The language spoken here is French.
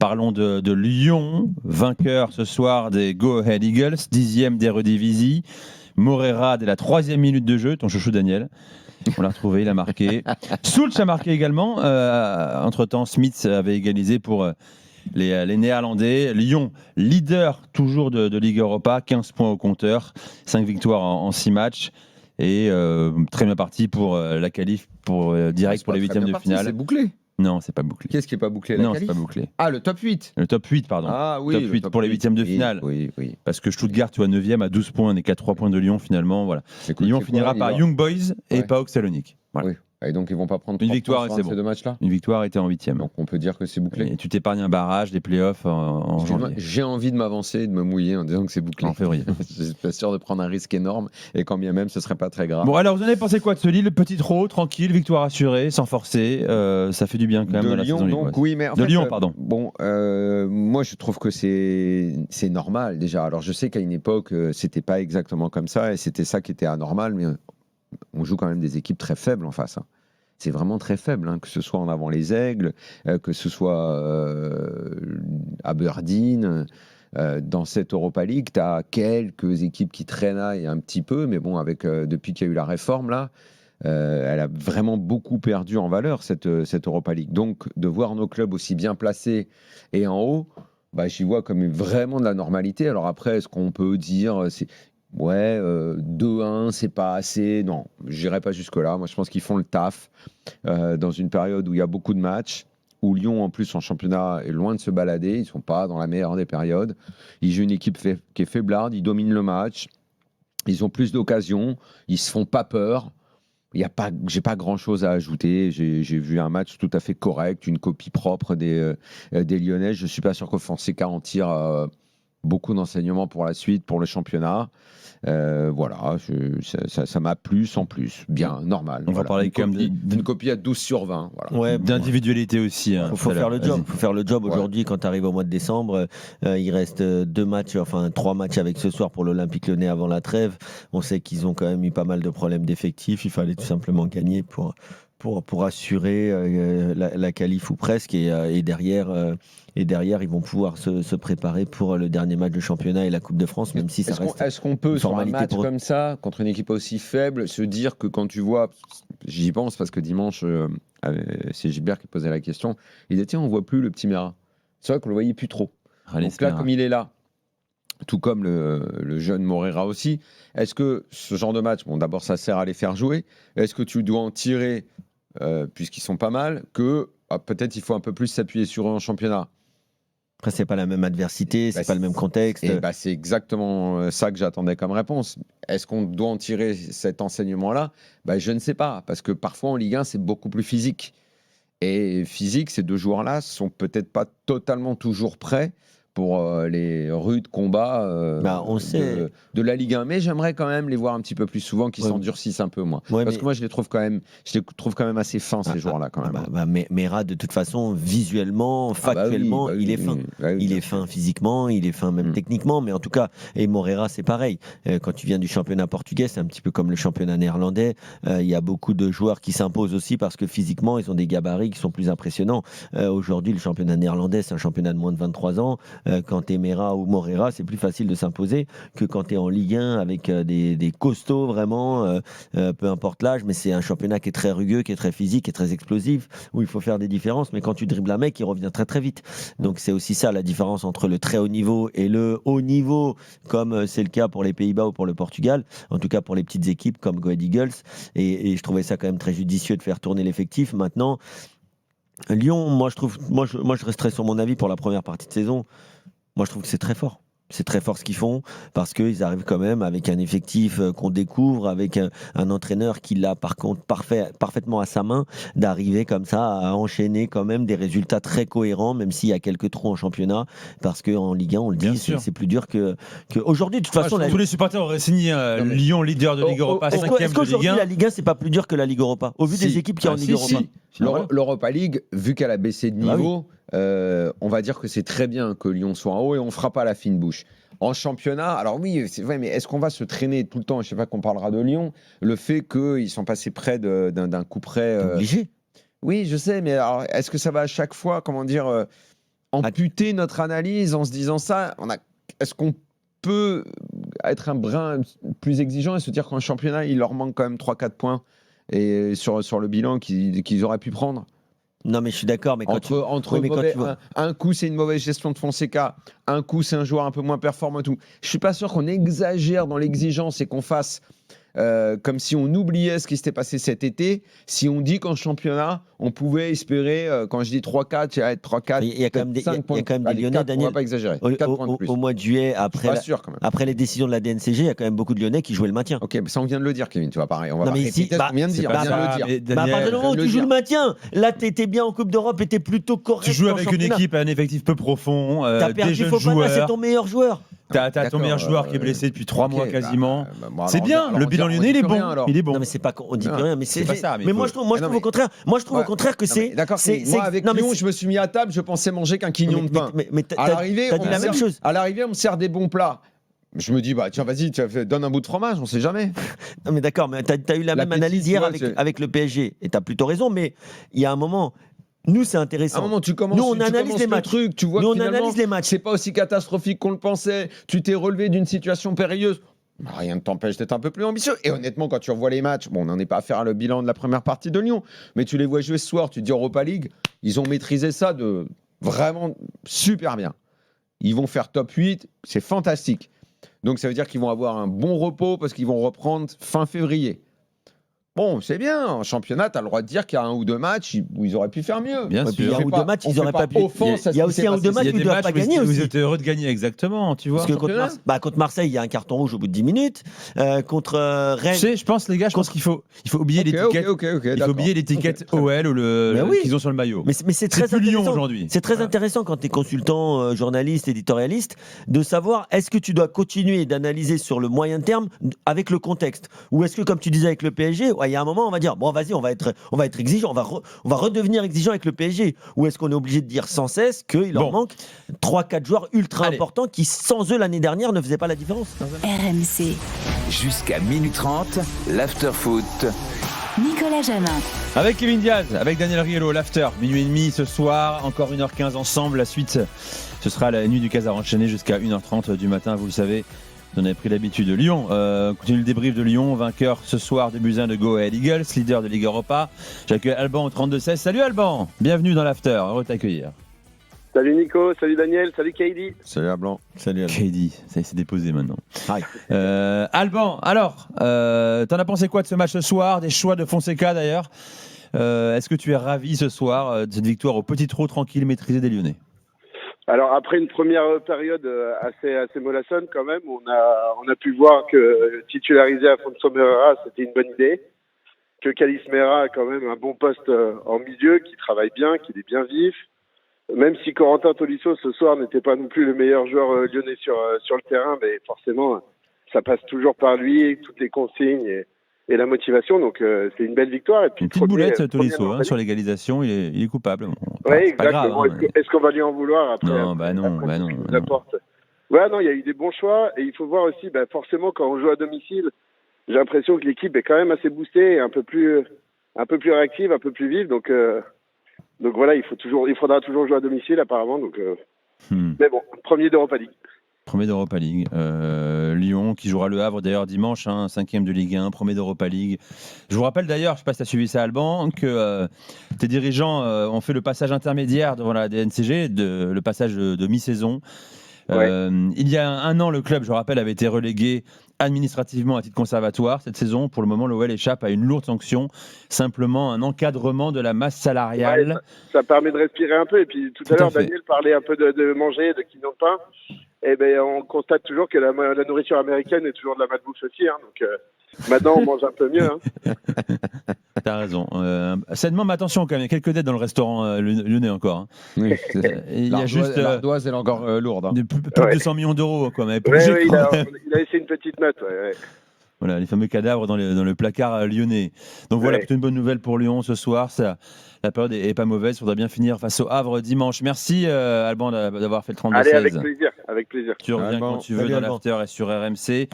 Parlons de Lyon, vainqueur ce soir des Go Ahead Eagles, 10e d'Eredivisie. Morera dès la 3e minute de jeu, ton chouchou Daniel. On l'a retrouvé, il a marqué. Soultz a marqué également. Entre-temps, Smith avait égalisé pour les Néerlandais. Lyon, leader toujours de Ligue Europa, 15 points au compteur, 5 victoires en 6 matchs. Et très bien parti pour la qualif direct pour les huitièmes de finale. C'est bouclé. Non, c'est pas bouclé. Qu'est-ce qui n'est pas bouclé, la Non, qualif ? c'est pas bouclé. Ah, le top 8. Le top 8, pardon. Ah oui, top 8 pour les huitièmes de finale. Oui. Parce que Stuttgart, tu vois, 9e à 12 points, n'est qu'à 3 points de Lyon finalement. Voilà. Lyon finira par Young Boys et PAOK Salonique. Voilà. Oui. Et donc ils vont pas prendre une victoire, c'est bon. Ces deux matchs-là. Une victoire était en 8e. Donc on peut dire que c'est bouclé. Et tu t'épargnes un barrage, des playoffs en janvier. J'ai envie de m'avancer et de me mouiller en disant que c'est bouclé. En février. Je suis pas sûr de prendre un risque énorme et quand bien même ce serait pas très grave. Bon alors vous en avez pensé quoi de ce Lille, le petit trot, tranquille, victoire assurée, sans forcer, ça fait du bien quand même de dans Lyon, la saison donc oui, mais en de fait, Lyon, pardon. Bon, moi je trouve que c'est normal déjà. Alors je sais qu'à une époque c'était pas exactement comme ça et c'était ça qui était anormal, mais on joue quand même des équipes très faibles en face. C'est vraiment très faible, que ce soit en avant les Aigles, que ce soit Aberdeen. Dans cette Europa League, tu as quelques équipes qui traînaillent un petit peu, mais bon, depuis qu'il y a eu la réforme, là, elle a vraiment beaucoup perdu en valeur, cette Europa League. Donc, de voir nos clubs aussi bien placés et en haut, j'y vois comme vraiment de la normalité. Alors après, est-ce qu'on peut dire... 2-1, c'est pas assez. Non, je n'irai pas jusque-là. Moi, je pense qu'ils font le taf dans une période où il y a beaucoup de matchs, où Lyon, en plus, en championnat, est loin de se balader. Ils ne sont pas dans la meilleure des périodes. Ils jouent une équipe qui est faiblarde. Ils dominent le match. Ils ont plus d'occasions. Ils ne se font pas peur. J'ai pas grand-chose à ajouter. J'ai vu un match tout à fait correct, une copie propre des Lyonnais. Je ne suis pas sûr qu'offenser garantir beaucoup d'enseignements pour la suite, pour le championnat. Voilà, ça m'a plu sans plus. Bien, normal. On va parler quand même d'une copie à 12 sur 20. Voilà. Ouais, d'individualité aussi. Il faut faire le job. Faut faire le job aujourd'hui quand tu arrives au mois de décembre. Il reste 3 matchs avec ce soir pour l'Olympique Lyonnais avant la trêve. On sait qu'ils ont quand même eu pas mal de problèmes d'effectifs. Il fallait tout simplement gagner pour assurer la qualif ou presque. Et derrière, ils vont pouvoir se préparer pour le dernier match de championnat et la Coupe de France, même si ça reste. Est-ce qu'on peut, sur un match comme ça, contre une équipe aussi faible, se dire que quand tu vois, j'y pense parce que dimanche, c'est Gilbert qui posait la question, il disait tiens, on voit plus le petit Mera. C'est vrai qu'on le voyait plus trop. Donc là, comme il est là, tout comme le jeune Morera aussi, est-ce que ce genre de match, bon, d'abord ça sert à les faire jouer, est-ce que tu dois en tirer, puisqu'ils sont pas mal, que peut-être il faut un peu plus s'appuyer sur eux en championnat? Après, c'est pas la même adversité, c'est pas le même contexte. C'est exactement ça que j'attendais comme réponse. Est-ce qu'on doit en tirer cet enseignement-là ? Je ne sais pas, parce que parfois en Ligue 1, c'est beaucoup plus physique. Et physique, ces deux joueurs-là sont peut-être pas totalement toujours prêts pour les rudes combats de la Ligue 1. Mais j'aimerais quand même les voir un petit peu plus souvent, qu'ils s'endurcissent un peu moins. Parce que moi, je les trouve quand même assez fins, ces joueurs-là, quand même. Mera, de toute façon, visuellement, factuellement, il est fin. Il est fin physiquement, il est fin même techniquement, mais en tout cas, et Morera, c'est pareil. Quand tu viens du championnat portugais, c'est un petit peu comme le championnat néerlandais. Il y a beaucoup de joueurs qui s'imposent aussi parce que physiquement, ils ont des gabarits qui sont plus impressionnants. Aujourd'hui, le championnat néerlandais, c'est un championnat de moins de 23 ans. Quand t'es Mera ou Morera, c'est plus facile de s'imposer que quand t'es en Ligue 1 avec des costauds vraiment, peu importe l'âge, mais c'est un championnat qui est très rugueux, qui est très physique, qui est très explosif, où il faut faire des différences, mais quand tu dribbles un mec, il revient très très vite. Donc c'est aussi ça la différence entre le très haut niveau et le haut niveau, comme c'est le cas pour les Pays-Bas ou pour le Portugal, en tout cas pour les petites équipes comme Go Ahead Eagles, et je trouvais ça quand même très judicieux de faire tourner l'effectif. Maintenant, Lyon, moi je resterai sur mon avis pour la première partie de saison. Moi, je trouve que c'est très fort. C'est très fort ce qu'ils font parce qu'ils arrivent quand même avec un effectif qu'on découvre, avec un entraîneur qui l'a par contre parfaitement à sa main, d'arriver comme ça à enchaîner quand même des résultats très cohérents, même s'il y a quelques trous en championnat, parce qu'en Ligue 1, on le dit, c'est plus dur que... Aujourd'hui, de toute façon... Tous les supporters auraient signé Lyon, leader de Ligue Europa, 5e de Ligue 1. Est-ce qu'aujourd'hui, la Ligue 1, c'est pas plus dur que la Ligue Europa, au vu des équipes qui sont en Ligue Europa? L'Europa League, vu qu'elle a baissé de niveau... on va dire que c'est très bien que Lyon soit en haut et on ne fera pas la fine bouche. En championnat, alors oui, c'est vrai, mais est-ce qu'on va se traîner tout le temps? Je ne sais pas qu'on parlera de Lyon. Le fait qu'ils sont passés près d'un coup près. Obligé. Oui, je sais, mais alors, est-ce que ça va à chaque fois, comment dire, amputer notre analyse en se disant ça. Est-ce qu'on peut être un brin plus exigeant et se dire qu'en championnat, il leur manque quand même 3-4 points et sur le bilan qu'ils auraient pu prendre? Non, mais je suis d'accord. Mais un coup, c'est une mauvaise gestion de Fonseca. Un coup, c'est un joueur un peu moins performant et tout. Je suis pas sûr qu'on exagère dans l'exigence et qu'on fasse comme si on oubliait ce qui s'était passé cet été. Si on dit qu'en championnat, on pouvait espérer, quand je dis 3-4, il y a 3-4. Il y a quand même des Lyonnais, Daniel. On va pas exagérer. 4 points de plus. Au mois de juillet, après les décisions de la DNCG, il y a quand même beaucoup de Lyonnais qui jouaient le matin. Ok, mais ça, on vient de le dire, Kevin. Tu vois, pareil. On va non, pas répéter ce qu'on vient de dire. À partir du moment où tu joues le maintien, là, tu étais bien en Coupe d'Europe, tu étais plutôt correct. Tu joues avec une équipe à un effectif peu profond. T'as perdu Fofana, c'est ton meilleur joueur. T'as ton meilleur joueur qui est blessé depuis 3 mois quasiment. C'est bien, le bilan lyonnais, il est bon. Il est bon. Non, mais c'est pas qu'on dit plus rien. Mais c'est pas ça. Mais moi, je trouve au contraire. Moi, je trouve au contraire que c'est. D'accord. Moi, avec Lyon, je me suis mis à table, je pensais manger qu'un quignon de pain. Mais à l'arrivée, t'as dit la même chose. À l'arrivée, on me sert des bons plats. Je me dis, bah tiens, vas-y, donne un bout de fromage, on sait jamais. Non, mais d'accord, mais t'as eu la même analyse hier avec le PSG. Et t'as plutôt raison, mais il y a un moment. Nous, c'est intéressant. À un moment, tu commences, nous, on analyse les matchs. Tu vois, nous, on analyse les matchs. C'est pas aussi catastrophique qu'on le pensait. Tu t'es relevé d'une situation périlleuse. Rien ne t'empêche d'être un peu plus ambitieux. Et honnêtement, quand tu revois les matchs, bon, on n'en est pas à faire le bilan de la première partie de Lyon, mais tu les vois jouer ce soir, tu te dis Europa League, ils ont maîtrisé ça de vraiment super bien. Ils vont faire top 8, c'est fantastique. Donc ça veut dire qu'ils vont avoir un bon repos parce qu'ils vont reprendre fin février. Bon, c'est bien. En championnat, tu as le droit de dire qu'il y a un ou deux matchs où ils auraient pu faire mieux. Bien sûr. Il y a un ou deux matchs, ils n'auraient pas pu. Il y a aussi un ou deux matchs où ils ne doivent pas gagner. Vous êtes heureux de gagner, exactement. Tu vois. Parce que contre Marseille, il y a un carton rouge au bout de 10 minutes. Contre Rennes. Tu sais, je pense, les gars, qu'il faut oublier l'étiquette. Il faut oublier l'étiquette OL ou qu'ils ont sur le maillot. Mais c'est très intéressant aujourd'hui. C'est très intéressant quand tu es consultant, journaliste, éditorialiste, de savoir est-ce que tu dois continuer d'analyser sur le moyen terme avec le contexte, ou est-ce que, comme tu disais avec le PSG, il y a un moment on va dire bon vas-y on va être exigeant, on va redevenir exigeant avec le PSG, ou est-ce qu'on est obligé de dire sans cesse qu'il leur manque 3-4 joueurs ultra importants qui sans eux l'année dernière ne faisaient pas la différence. RMC jusqu'à minuit 30, l'after-foot. Nicolas Jamin. Avec Kevin Diaz, avec Daniel Riello, l'after, minuit et demi ce soir, encore 1h15 ensemble. La suite, ce sera la nuit du Casar enchaîné jusqu'à 1h30 du matin, vous le savez. Vous en avez pris l'habitude. Lyon, continue le débrief de Lyon, vainqueur ce soir de Buzyn de Go Ahead Eagles, leader de Ligue Europa. J'accueille Alban au 32-16. Salut Alban, bienvenue dans l'after, heureux de t'accueillir. Salut Nico, salut Daniel, salut KD. Salut Alban. Salut Alban. KD, ça s'est déposé maintenant. Alban, alors, t'en as pensé quoi de ce match ce soir, des choix de Fonseca d'ailleurs? Est-ce que tu es ravi ce soir de cette victoire au petit trot tranquille maîtrisé des Lyonnais? Alors après une première période assez mollassonne quand même, on a pu voir que titulariser Afonso Moreira c'était une bonne idée, que Calis Mera a quand même un bon poste en milieu, qui travaille bien, qu'il est bien vif, même si Corentin Tolisso ce soir n'était pas non plus le meilleur joueur lyonnais sur le terrain, mais forcément ça passe toujours par lui, toutes les consignes et la motivation, donc c'est une belle victoire. Et puis, une petite boulette Tolisso sur l'égalisation, il est coupable. Oui, exactement. Est-ce qu'on va lui en vouloir après? Non, non. Ouais, non, il y a eu des bons choix, et il faut voir aussi, forcément, quand on joue à domicile, j'ai l'impression que l'équipe est quand même assez boostée, un peu plus réactive, un peu plus vive, donc voilà, il faudra toujours jouer à domicile apparemment, donc. Mais bon, premier d'Europa League. Premier d'Europa League. Lyon qui jouera le Havre d'ailleurs dimanche, 5e de Ligue 1, premier d'Europa League. Je vous rappelle d'ailleurs, je ne sais pas si tu as suivi ça Alban, que tes dirigeants ont fait le passage intermédiaire devant la DNCG, le passage de mi-saison. Il y a un an, le club, je rappelle, avait été relégué administrativement à titre conservatoire cette saison. Pour le moment, l'OL échappe à une lourde sanction, simplement un encadrement de la masse salariale. Ouais, ça permet de respirer un peu. Et puis tout à l'heure, Daniel parlait un peu de manger, de quignon de pain. Et on constate toujours que la nourriture américaine est toujours de la malbouffe aussi. Donc maintenant, on mange un peu mieux. T'as raison. Sainement, mais attention quand même, il y a quelques dettes dans le restaurant lyonnais encore. Oui, il y a juste l'ardoise, elle est encore lourde. Plus de 200 millions d'euros. Quoi, mais il a laissé une petite note. Ouais. Voilà, les fameux cadavres dans le placard lyonnais. Donc voilà, plutôt une bonne nouvelle pour Lyon ce soir. La période est pas mauvaise. Il faudra bien finir face au Havre dimanche. Merci Alban d'avoir fait le 32-16. Allez, avec plaisir. Tu reviens quand tu veux dans l'after et sur RMC.